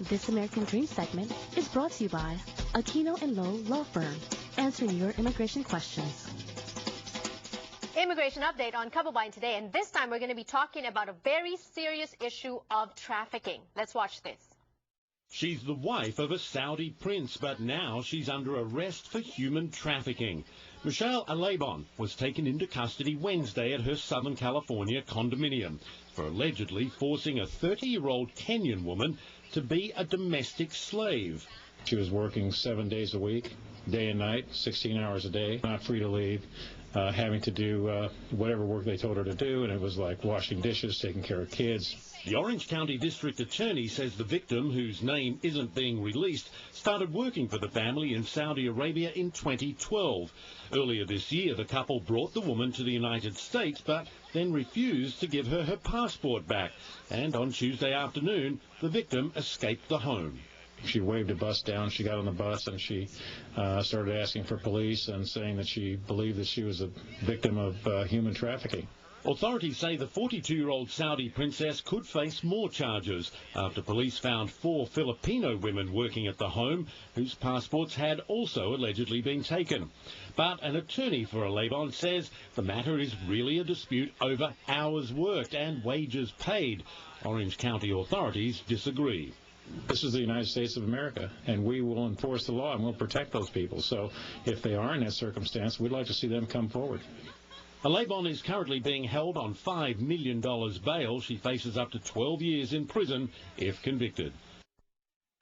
This American Dream segment is brought to you by Aquino & Lowe Law Firm, answering your immigration questions. Immigration update on Kababayan today, and this time we're going to be talking about a very serious issue of trafficking. Let's watch this. She's the wife of a Saudi prince, but now she's under arrest for human trafficking. Michelle Alabon was taken into custody Wednesday at her Southern California condominium for allegedly forcing a 30-year-old Kenyan woman to be a domestic slave. She was working 7 days a week, day and night, 16 hours a day, not free to leave, having to do whatever work they told her to do, and it was like washing dishes, taking care of kids. The Orange County District Attorney says the victim, whose name isn't being released, started working for the family in Saudi Arabia in 2012. Earlier this year, the couple brought the woman to the United States, but then refused to give her her passport back. And on Tuesday afternoon, the victim escaped the home. She waved a bus down. She got on the bus and she started asking for police and saying that she believed that she was a victim of human trafficking. Authorities say the 42-year-old Saudi princess could face more charges after police found 4 Filipino women working at the home whose passports had also allegedly been taken. But an attorney for Alabon says the matter is really a dispute over hours worked and wages paid. Orange County authorities disagree. This is the United States of America, and we will enforce the law and we'll protect those people. So if they are in that circumstance, we'd like to see them come forward. Alabon is currently being held on $5 million bail. She faces up to 12 years in prison if convicted.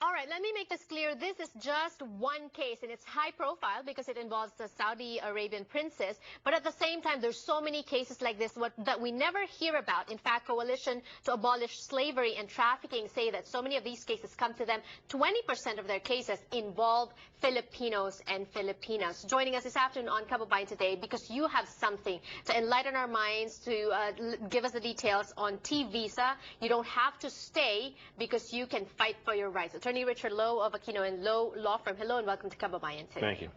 All right, let me make this clear. This is just one case, and it's high profile because it involves the Saudi Arabian princess. But at the same time, there's so many cases like this that we never hear about. In fact, Coalition to Abolish Slavery and Trafficking say that so many of these cases come to them. 20% of their cases involve Filipinos and Filipinas. Joining us this afternoon on Kababayan today because you have something to enlighten our minds, to give us the details on T-Visa. You don't have to stay because you can fight for your rights. Attorney Richard Lowe of Aquino & Lowe Law Firm. Hello and welcome to Kababayan today. Thank you.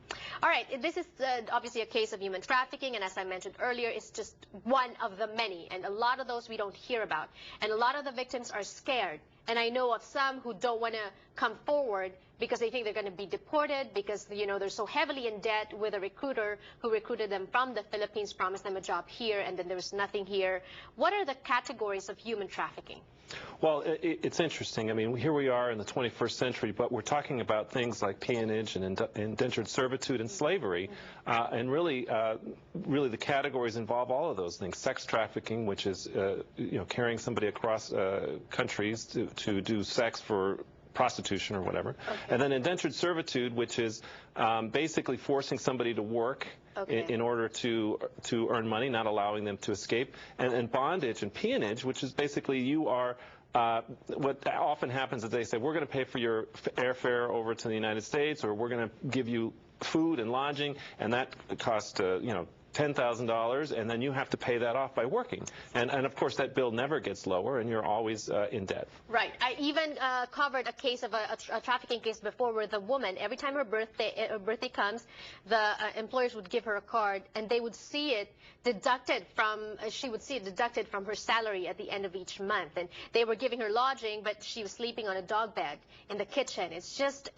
All right, this is obviously a case of human trafficking, and as I mentioned earlier, it's just one of the many, and a lot of those we don't hear about. And a lot of the victims are scared. And I know of some who don't want to come forward because they think they're going to be deported because, you know, they're so heavily in debt with a recruiter who recruited them from the Philippines, promised them a job here, and then there was nothing here. What are the categories of human trafficking? Well, it's interesting. I mean, here we are in the 21st century, but we're talking about things like peonage and indentured servitude and slavery, and really the categories involve all of those things. Sex trafficking, which is carrying somebody across countries to do sex for prostitution or whatever, and then indentured servitude, which is basically forcing somebody to work in order to earn money, not allowing them to escape, and bondage and peonage, which is basically you are what often happens is they say, we're going to pay for your airfare over to the United States, or we're going to give you food and lodging, and that costs $10,000, and then you have to pay that off by working. And of course, that bill never gets lower, and you're always in debt. Right. I even covered a case of a trafficking case before where the woman, every time her birthday comes, the employers would give her a card, and they would see it deducted from, she would see it deducted from her salary at the end of each month. And they were giving her lodging, but she was sleeping on a dog bed in the kitchen. It's just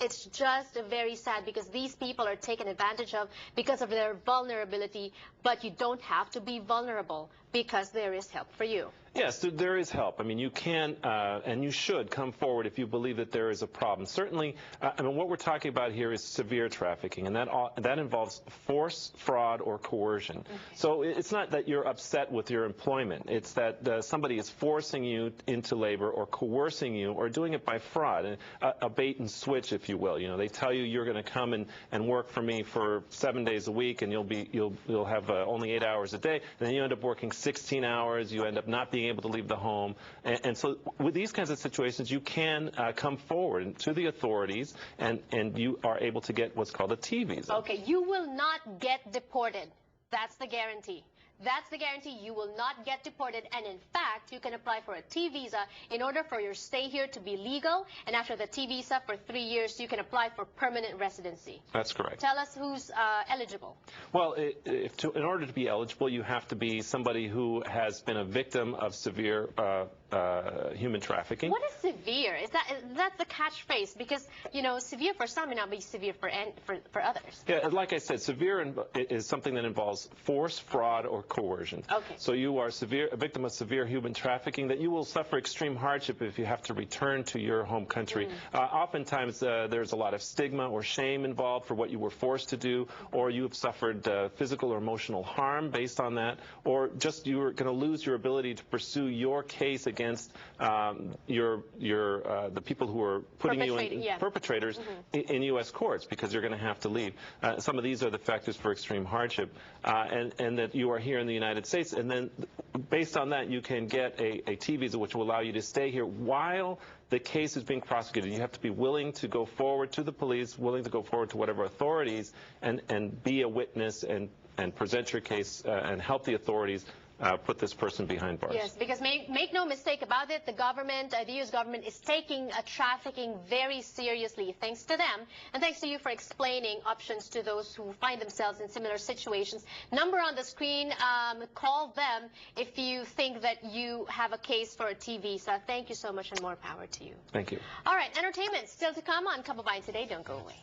very sad because these people are taken advantage of because of their vulnerability. But you don't have to be vulnerable because there is help for you. Yes, there is help. I mean, you can and you should come forward if you believe that there is a problem. Certainly, I mean, what we're talking about here is severe trafficking, and that involves force, fraud, or coercion. So it's not that you're upset with your employment. It's that somebody is forcing you into labor or coercing you or doing it by fraud, a bait and switch, if you will. You know, they tell you you're going to come and work for me for 7 days a week, and you'll have only 8 hours a day, and then you end up working 16 hours. You end up not being able to leave the home. And so with these kinds of situations, you can come forward to the authorities, and you are able to get what's called a T-Visa. Okay, you will not get deported. That's the guarantee. That's the guarantee. You will not get deported, and in fact, you can apply for a T-Visa in order for your stay here to be legal, and after the T-Visa for 3 years, you can apply for permanent residency. That's correct. Tell us who's eligible. Well, in order to be eligible, you have to be somebody who has been a victim of severe human trafficking. What is severe? That's the catchphrase, because severe for some may not be severe for others. Yeah, like I said, severe is something that involves force, fraud, or coercion. Okay. So you are a victim of severe human trafficking, that you will suffer extreme hardship if you have to return to your home country. Oftentimes there's a lot of stigma or shame involved for what you were forced to do, or you have suffered physical or emotional harm based on that, or just you're going to lose your ability to pursue your case against the people who are putting you in perpetrators in U.S. courts, because you're going to have to leave. Some of these are the factors for extreme hardship, and that you are here in the United States, and then based on that you can get a T visa, which will allow you to stay here while the case is being prosecuted. You have to be willing to go forward to the police, willing to go forward to whatever authorities, and be a witness and present your case and help the authorities put this person behind bars. Yes, because make no mistake about it, the government, the U.S. government is taking trafficking very seriously, thanks to them, and thanks to you for explaining options to those who find themselves in similar situations. Number on the screen, call them if you think that you have a case for a T visa. Thank you so much, and more power to you. Thank you. All right, entertainment still to come on Kababayan Today. Don't go away.